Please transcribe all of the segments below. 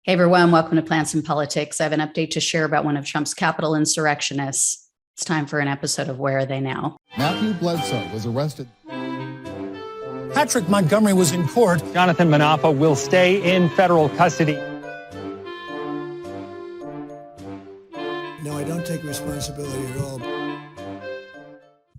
Hey everyone, welcome to Plants and Politics. I have an update to share about one of Trump's Capitol insurrectionists. It's time for an episode of Where Are They Now? Matthew Bledsoe was arrested. Patrick Montgomery was in court. Jonathan Manapa will stay in federal custody. No, I don't take responsibility at all.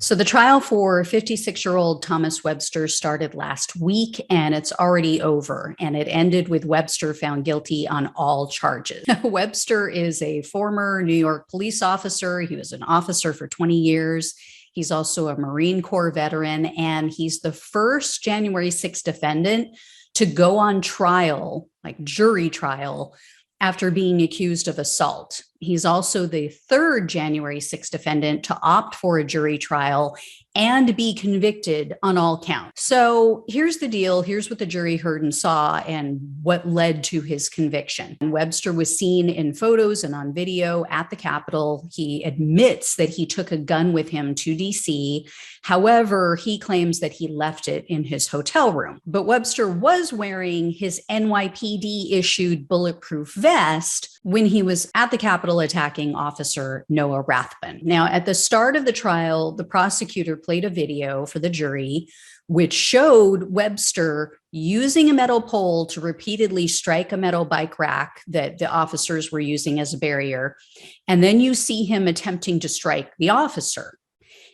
So the trial for 56-year-old Thomas Webster started last week, and it's already over. And it ended with Webster found guilty on all charges. Webster is a former New York police officer. He was an officer for 20 years. He's also a Marine Corps veteran, and he's the first January 6th defendant to go on trial, like jury trial, after being accused of assault. He's also the third January 6th defendant to opt for a jury trial and be convicted on all counts. So here's the deal. Here's what the jury heard and saw and what led to his conviction. Webster was seen in photos and on video at the Capitol. He admits that he took a gun with him to DC. However, he claims that he left it in his hotel room. But Webster was wearing his NYPD issued bulletproof vest when he was at the Capitol attacking Officer Noah Rathbun. Now, at the start of the trial, the prosecutor played a video for the jury, which showed Webster using a metal pole to repeatedly strike a metal bike rack that the officers were using as a barrier. And then you see him attempting to strike the officer.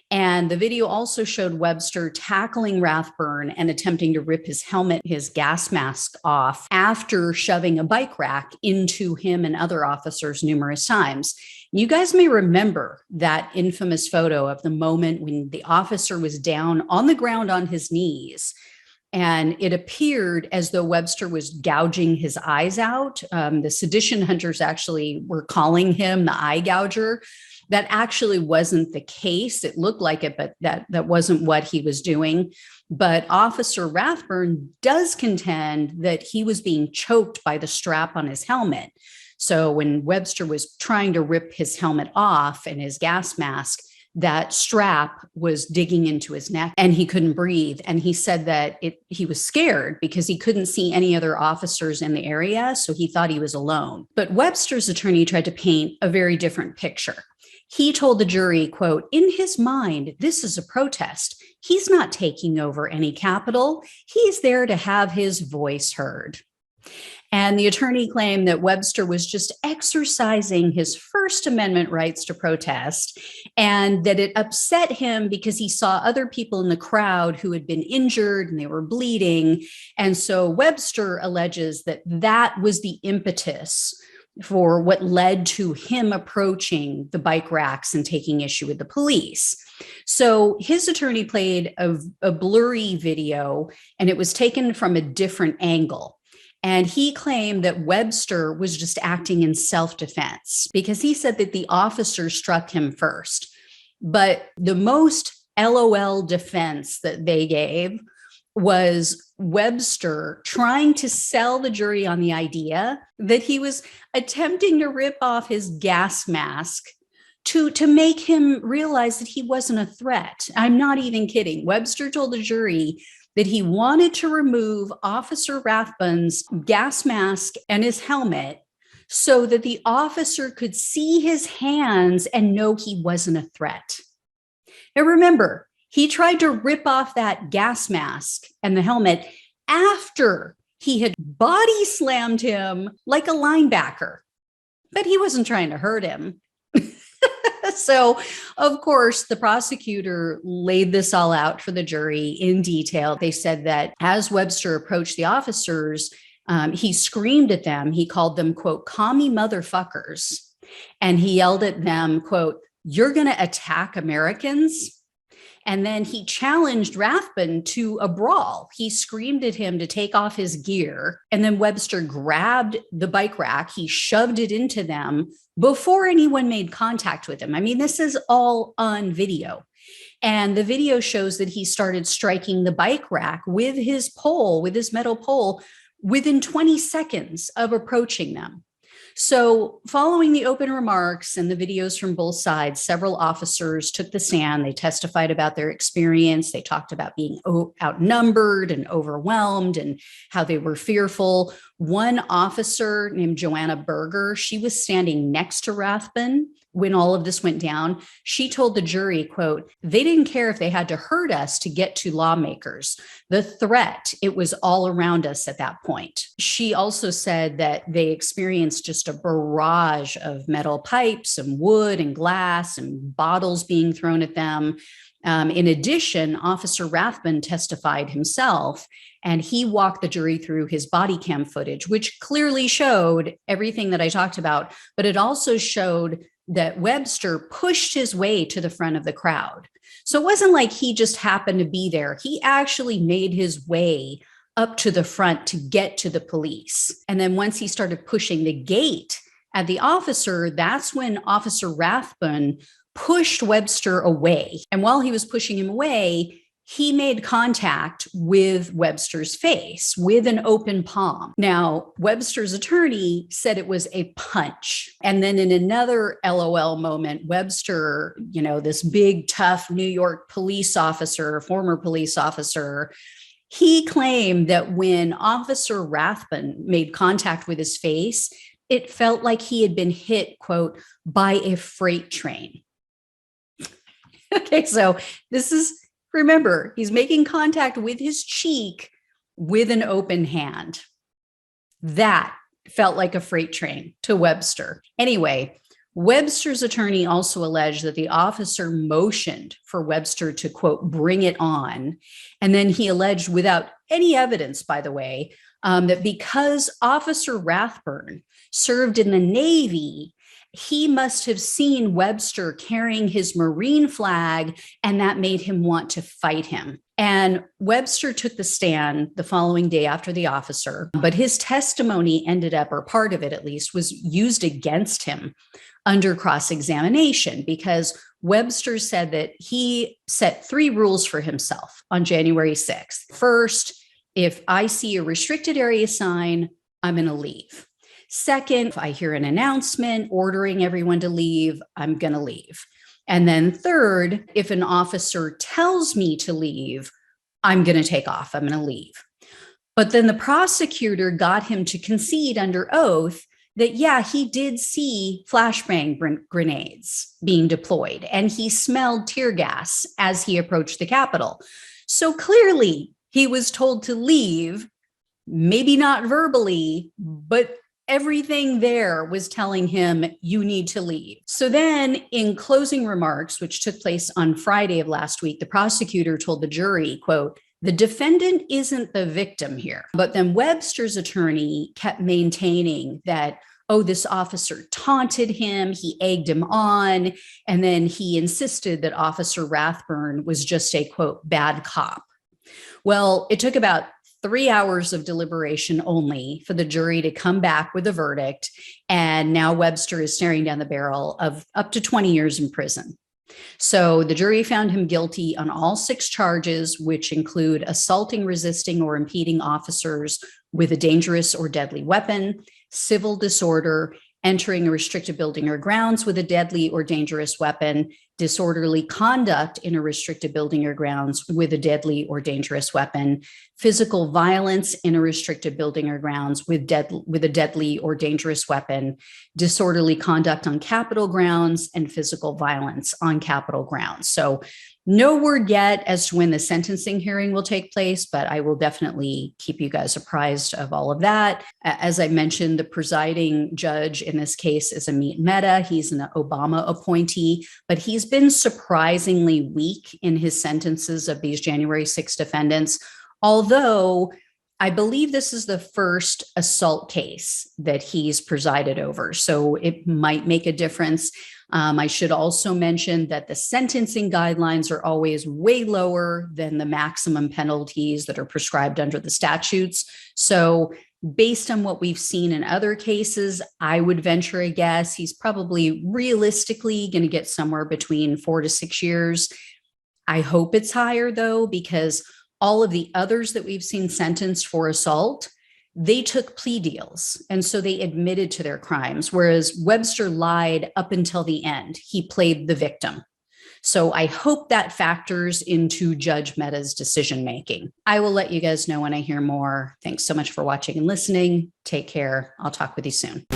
And the video also showed Webster tackling Rathbun and attempting to rip his helmet, his gas mask off after shoving a bike rack into him and other officers numerous times. You guys may remember that infamous photo of the moment when the officer was down on the ground on his knees, and it appeared as though Webster was gouging his eyes out. The sedition hunters actually were calling him the eye gouger. That actually wasn't the case. It looked like it, but that wasn't what he was doing. But Officer Rathbun does contend that he was being choked by the strap on his helmet. So when Webster was trying to rip his helmet off and his gas mask, that strap was digging into his neck and he couldn't breathe. And he said that he was scared because he couldn't see any other officers in the area. So he thought he was alone. But Webster's attorney tried to paint a very different picture. He told the jury, quote, "In his mind, this is a protest. He's not taking over any Capitol. He's there to have his voice heard." And the attorney claimed that Webster was just exercising his First Amendment rights to protest, and that it upset him because he saw other people in the crowd who had been injured and they were bleeding. And so Webster alleges that that was the impetus for what led to him approaching the bike racks and taking issue with the police. So his attorney played a blurry video, and it was taken from a different angle. And he claimed that Webster was just acting in self-defense because he said that the officer struck him first. But the most LOL defense that they gave was Webster trying to sell the jury on the idea that he was attempting to rip off his gas mask to make him realize that he wasn't a threat. I'm not even kidding. Webster told the jury that he wanted to remove Officer Rathbun's gas mask and his helmet so that the officer could see his hands and know he wasn't a threat. Now remember, he tried to rip off that gas mask and the helmet after he had body slammed him like a linebacker, but he wasn't trying to hurt him. So, of course, the prosecutor laid this all out for the jury in detail. They said that as Webster approached the officers, he screamed at them. He called them, quote, "commie motherfuckers." And he yelled at them, quote, "You're going to attack Americans?" And then he challenged Rathbun to a brawl. He screamed at him to take off his gear. And then Webster grabbed the bike rack. He shoved it into them before anyone made contact with him. I mean, this is all on video. And the video shows that he started striking the bike rack with his pole, with his metal pole, within 20 seconds of approaching them. So, following the open remarks and the videos from both sides, several officers took the stand. They testified about their experience. They talked about being outnumbered and overwhelmed and how they were fearful. One officer named Joanna Berger, she was standing next to Rathbun when all of this went down. She told the jury, quote, "They didn't care if they had to hurt us to get to lawmakers. The threat, it was all around us at that point." She also said that they experienced just a barrage of metal pipes and wood and glass and bottles being thrown at them. In addition, Officer Rathbun testified himself, and he walked the jury through his body cam footage, which clearly showed everything that I talked about, but it also showed that Webster pushed his way to the front of the crowd. So it wasn't like he just happened to be there. He actually made his way up to the front to get to the police. And then once he started pushing the gate at the officer, that's when Officer Rathbun pushed Webster away. And while he was pushing him away, he made contact with Webster's face with an open palm. Now, Webster's attorney said it was a punch. And then in another LOL moment, Webster, this big, tough New York police officer, former police officer, he claimed that when Officer Rathbun made contact with his face, it felt like he had been hit, quote, by a freight train. Okay, so remember, he's making contact with his cheek with an open hand. That felt like a freight train to Webster. Anyway, Webster's attorney also alleged that the officer motioned for Webster to, quote, bring it on. And then he alleged, without any evidence, by the way, that because Officer Rathbun served in the Navy, he must have seen Webster carrying his Marine flag, and that made him want to fight him. And Webster took the stand the following day after the officer, but his testimony ended up, or part of it at least, was used against him under cross-examination because Webster said that he set 3 rules for himself on January 6th. First, if I see a restricted area sign, I'm going to leave. Second, if I hear an announcement ordering everyone to leave, I'm going to leave. And then third, if an officer tells me to leave, I'm going to take off. I'm going to leave. But then the prosecutor got him to concede under oath that, yeah, he did see flashbang grenades being deployed, and he smelled tear gas as he approached the Capitol. So clearly he was told to leave, maybe not verbally, but everything there was telling him, you need to leave. So then in closing remarks, which took place on Friday of last week, the prosecutor told the jury, quote, "The defendant isn't the victim here." But then Webster's attorney kept maintaining that, oh, this officer taunted him, he egged him on, and then he insisted that Officer Rathbun was just a, quote, bad cop. Well, it took about 3 hours of deliberation only for the jury to come back with a verdict. And now Webster is staring down the barrel of up to 20 years in prison. So the jury found him guilty on all 6 charges, which include assaulting, resisting, or impeding officers with a dangerous or deadly weapon, civil disorder, entering a restricted building or grounds with a deadly or dangerous weapon, disorderly conduct in a restricted building or grounds with a deadly or dangerous weapon, physical violence in a restricted building or grounds with a deadly or dangerous weapon, disorderly conduct on Capitol grounds, and physical violence on Capitol grounds. So no word yet as to when the sentencing hearing will take place, but I will definitely keep you guys apprised of all of that. As I mentioned, the presiding judge in this case is Amit Mehta. He's an Obama appointee, but he's been surprisingly weak in his sentences of these January 6 defendants, although I believe this is the first assault case that he's presided over, so it might make a difference. I should also mention that the sentencing guidelines are always way lower than the maximum penalties that are prescribed under the statutes. So based on what we've seen in other cases, I would venture a guess he's probably realistically going to get somewhere between 4 to 6 years. I hope it's higher though, because all of the others that we've seen sentenced for assault, They took plea deals, and so they admitted to their crimes, whereas Webster lied up until the end. He played the victim. So I hope that factors into Judge Mehta's decision making. I will let you guys know when I hear more. Thanks so much for watching and listening. Take care. I'll talk with you soon.